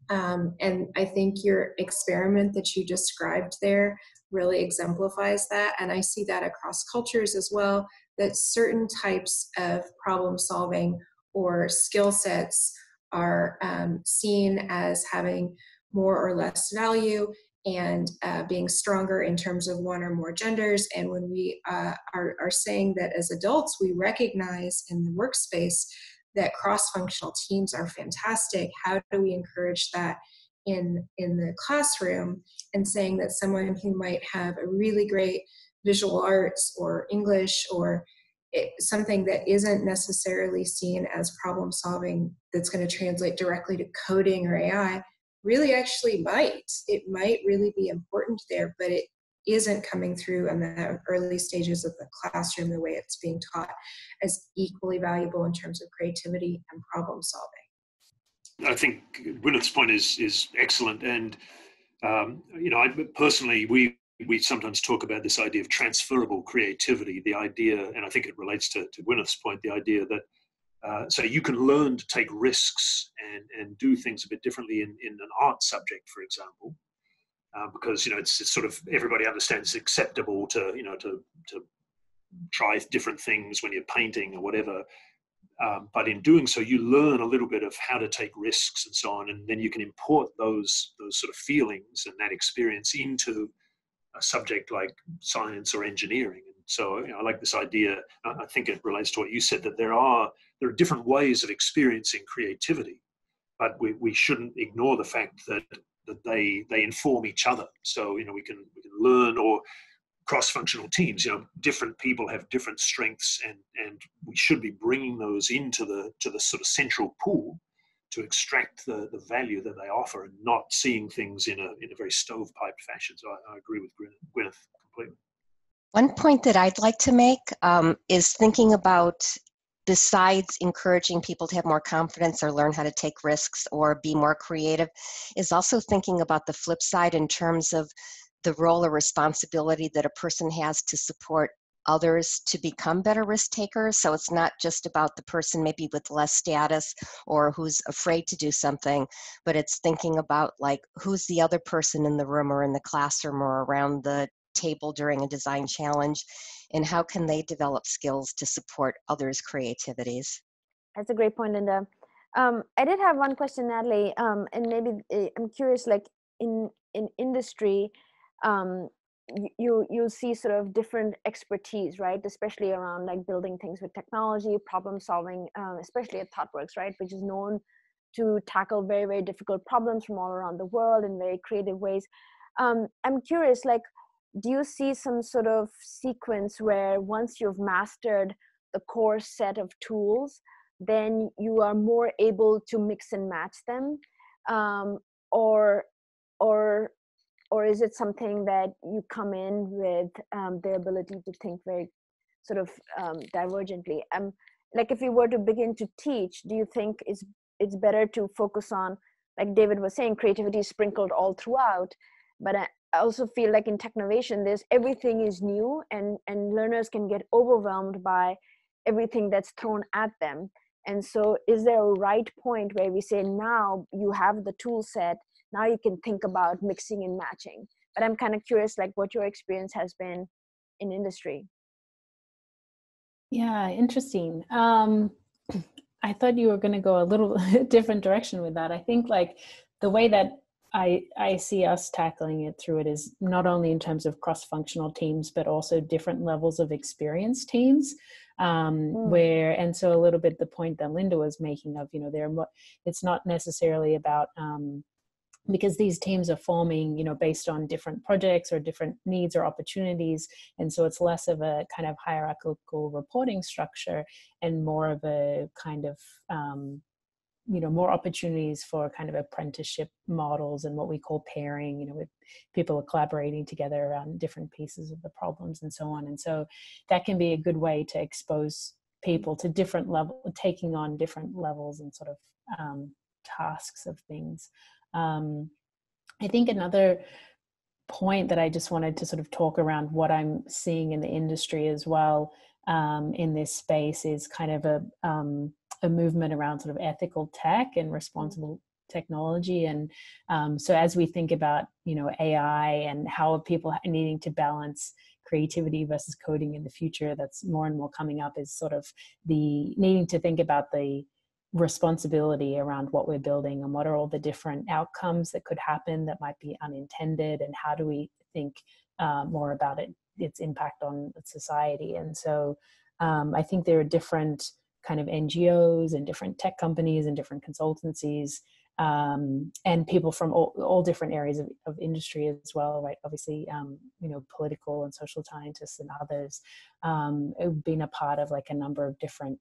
[SPEAKER 2] And I think your experiment that you described there really exemplifies that. And I see that across cultures as well, that certain types of problem solving or skill sets are seen as having more or less value, and being stronger in terms of one or more genders. And when we are saying that as adults, we recognize in the workspace that cross-functional teams are fantastic, how do we encourage that in the classroom? And saying that someone who might have a really great visual arts or English or something that isn't necessarily seen as problem solving that's going to translate directly to coding or AI really actually might. It might really be important there, but it isn't coming through in the early stages of the classroom the way it's being taught as equally valuable in terms of creativity and problem solving.
[SPEAKER 4] I think Gwyneth's point is excellent. And, you know, we sometimes talk about this idea of transferable creativity, the idea, and I think it relates to Gwyneth's point, the idea that so you can learn to take risks and do things a bit differently in an art subject, for example, because, you know, it's sort of, everybody understands it's acceptable to, you know, to try different things when you're painting or whatever. But in doing so, you learn a little bit of how to take risks and so on, and then you can import those sort of feelings and that experience into a subject like science or engineering. And so, you know, I like this idea. I think it relates to what you said, that there are different ways of experiencing creativity, but we shouldn't ignore the fact that that they inform each other. So, we can learn, or cross-functional teams, different people have different strengths, and we should be bringing those into the sort of central pool to extract the value that they offer, and not seeing things in a very stovepiped fashion. So I agree with Gwyneth completely.
[SPEAKER 5] One point that I'd like to make is thinking about, besides encouraging people to have more confidence or learn how to take risks or be more creative, is also thinking about the flip side in terms of the role or responsibility that a person has to support others to become better risk takers. So it's not just about the person maybe with less status or who's afraid to do something, but it's thinking about like who's the other person in the room or in the classroom or around the table during a design challenge, and how can they develop skills to support others' creativities. That's
[SPEAKER 1] a great point, Linda. I did have one question, Natalie, and maybe I'm curious, like in industry, you'll see sort of different expertise, right? Especially around like building things with technology, problem solving, especially at ThoughtWorks, right? Which is known to tackle very, very difficult problems from all around the world in very creative ways. I'm curious, like, do you see some sort of sequence where once you've mastered the core set of tools, then you are more able to mix and match them? Or is it something that you come in with the ability to think very sort of divergently? Like if you were to begin to teach, do you think it's better to focus on, like David was saying, creativity is sprinkled all throughout, but I also feel like in Technovation, everything is new, and learners can get overwhelmed by everything that's thrown at them. And so is there a right point where we say, now you have the tool set, now you can think about mixing and matching? But I'm kind of curious, like what your experience has been in industry.
[SPEAKER 3] Yeah, interesting. I thought you were going to go a little different direction with that. I think like the way that I see us tackling it through it is not only in terms of cross-functional teams, but also different levels of experience teams. And so a little bit the point that Linda was making of, it's not necessarily about, because these teams are forming, based on different projects or different needs or opportunities. And so it's less of a kind of hierarchical reporting structure and more of a kind of, more opportunities for kind of apprenticeship models and what we call pairing, with people collaborating together around different pieces of the problems and so on. And so that can be a good way to expose people to different levels, taking on different levels and sort of tasks of things. I think another point that I just wanted to sort of talk around what I'm seeing in the industry as well, in this space, is kind of a movement around sort of ethical tech and responsible technology. And so as we think about, AI and how people needing to balance creativity versus coding in the future, that's more and more coming up, is sort of the needing to think about the responsibility around what we're building and what are all the different outcomes that could happen that might be unintended, and how do we think more about its impact on society. And so I think there are different kind of NGOs and different tech companies and different consultancies, and people from all different areas of industry as well, right? Obviously, political and social scientists and others have been a part of like a number of different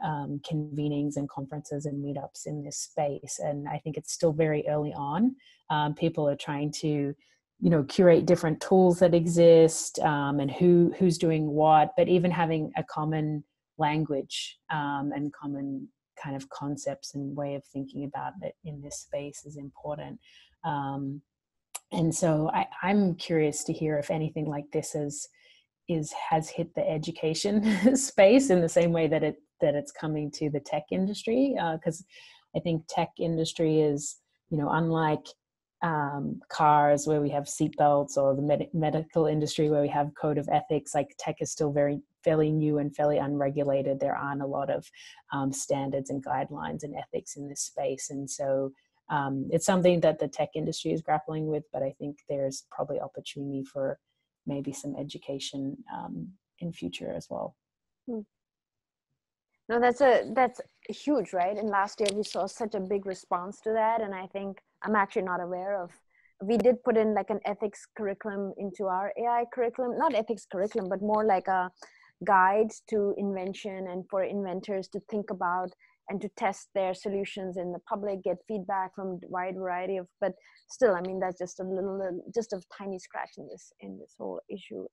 [SPEAKER 3] convenings and conferences and meetups in this space. And I think it's still very early on. People are trying to, curate different tools that exist, and who's doing what, but even having a common language and common kind of concepts and way of thinking about it in this space is important. And so I'm curious to hear if anything like this has hit the education space in the same way that it's coming to the tech industry, because I think tech industry is, unlike cars where we have seatbelts, or the medical industry where we have code of ethics, like tech is still fairly new and fairly unregulated. There aren't a lot of standards and guidelines and ethics in this space. And so it's something that the tech industry is grappling with, but I think there's probably opportunity for maybe some education in future as well.
[SPEAKER 1] No, that's huge, right? And last year we saw such a big response to that, and I think I'm actually not aware of we did put in like an ethics curriculum into our AI curriculum, not ethics curriculum, but more like a guide to invention and for inventors to think about and to test their solutions in the public, get feedback from a wide variety of, but still, I mean, that's just just a tiny scratch in this whole issue.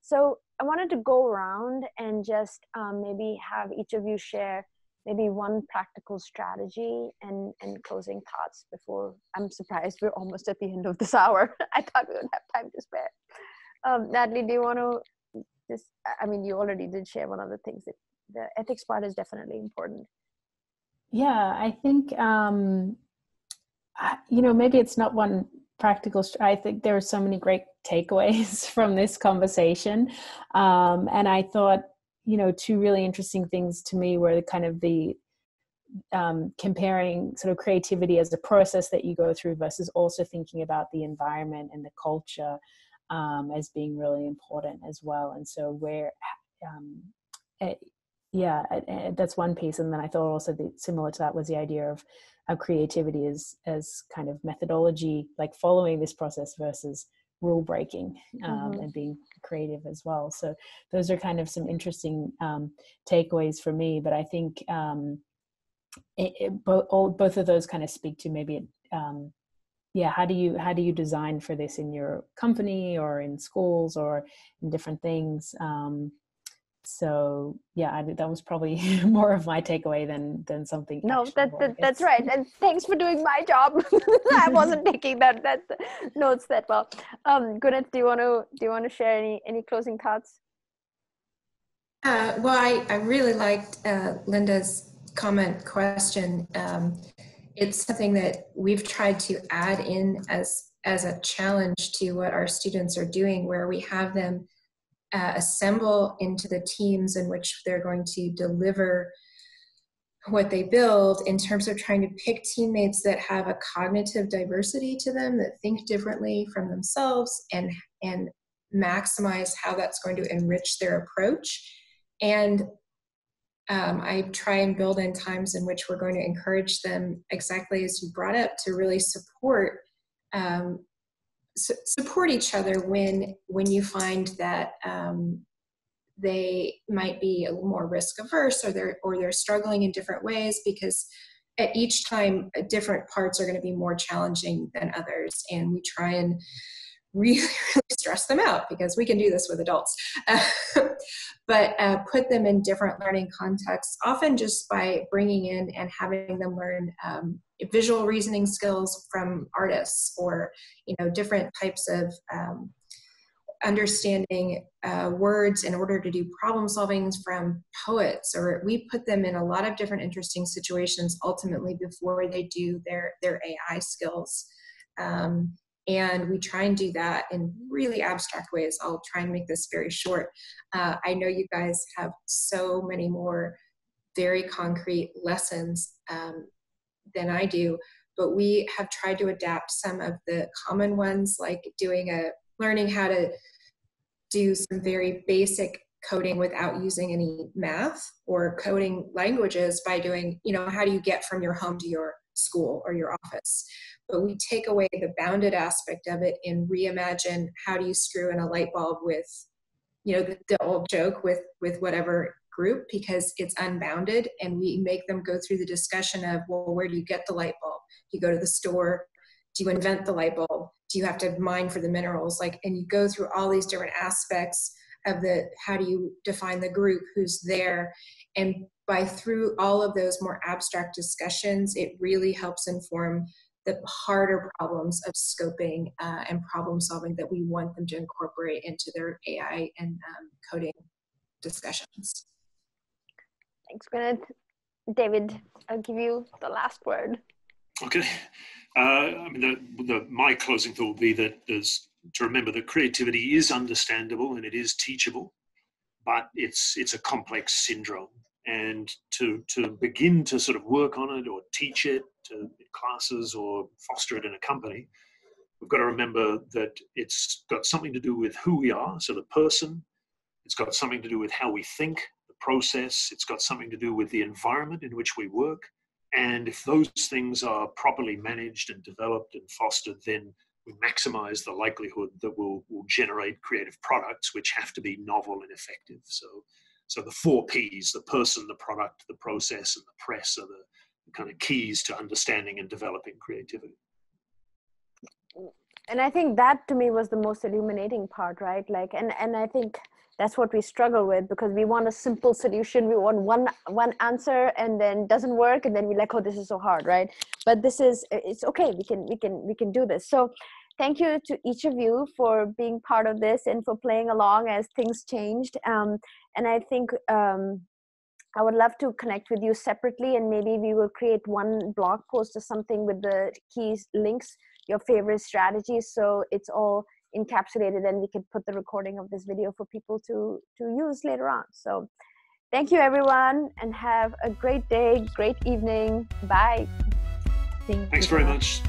[SPEAKER 1] So I wanted to go around and just maybe have each of you share maybe one practical strategy and closing thoughts before. I'm surprised we're almost at the end of this hour. I thought we would have time to spare. Natalie, do you want to just, I mean, you already did share one of the things that the ethics part is definitely important.
[SPEAKER 3] Yeah, I think, you know, maybe it's not one practical, I think there are so many great takeaways from this conversation. And I thought, you know, two really interesting things to me were kind of the comparing sort of creativity as a process that you go through versus also thinking about the environment and the culture as being really important as well. And so where, yeah, that's one piece. And then I thought also similar to that was the idea of creativity as kind of methodology, like following this process versus rule breaking and being creative as well. So those are kind of some interesting takeaways for me. But I think both of those kind of speak to maybe yeah, how do you design for this in your company or in schools or in different things. So yeah, that was probably more of my takeaway than something.
[SPEAKER 1] No, that's right. And thanks for doing my job. I wasn't taking that notes that well. Gwyneth, do you want to share any closing thoughts?
[SPEAKER 2] Well, I really liked Linda's question. It's something that we've tried to add in as a challenge to what our students are doing, where we have them assemble into the teams in which they're going to deliver what they build, in terms of trying to pick teammates that have a cognitive diversity to them, that think differently from themselves, and maximize how that's going to enrich their approach. And I try and build in times in which we're going to encourage them, exactly as you brought up, to really support each other when you find that they might be a little more risk averse, or they're struggling in different ways, because at each time different parts are going to be more challenging than others, and we try and really stress them out, because we can do this with adults, but put them in different learning contexts, often just by bringing in and having them learn visual reasoning skills from artists, or different types of understanding words in order to do problem solving from poets. Or we put them in a lot of different interesting situations ultimately before they do their AI skills. And we try and do that in really abstract ways. I'll try and make this very short. I know you guys have so many more very concrete lessons than I do, but we have tried to adapt some of the common ones, like learning how to do some very basic coding without using any math, or coding languages by doing, how do you get from your home to your school or your office? But we take away the bounded aspect of it and reimagine, how do you screw in a light bulb with, the old joke with whatever group, because it's unbounded. And we make them go through the discussion of, well, where do you get the light bulb? You go to the store. Do you invent the light bulb? Do you have to mine for the minerals? And you go through all these different aspects of how do you define the group, who's there? And through all of those more abstract discussions, it really helps inform the harder problems of scoping and problem solving that we want them to incorporate into their AI and coding discussions.
[SPEAKER 1] Thanks, Gwyneth. David, I'll give you the last word.
[SPEAKER 4] Okay. My closing thought would be that is to remember that creativity is understandable and it is teachable, but it's a complex syndrome. And to begin to sort of work on it or teach it in classes or foster it in a company, we've got to remember that it's got something to do with who we are, so the person. It's got something to do with how we think, the process. It's got something to do with the environment in which we work. And if those things are properly managed and developed and fostered, then we maximize the likelihood that we'll generate creative products, which have to be novel and effective. So the 4 Ps, the person, the product, the process, and the press are the kind of keys to understanding and developing creativity.
[SPEAKER 1] And I think that to me was the most illuminating part, right? Like, and I think that's what we struggle with, because we want a simple solution. We want one answer, and then doesn't work, and then we're like, oh, this is so hard, right? But it's okay. We can do this. So thank you to each of you for being part of this and for playing along as things changed. And I think I would love to connect with you separately, and maybe we will create one blog post or something with the key links, your favorite strategies, so it's all encapsulated, and we can put the recording of this video for people to use later on. So thank you, everyone, and have a great day, great evening. Bye.
[SPEAKER 4] Thanks very much.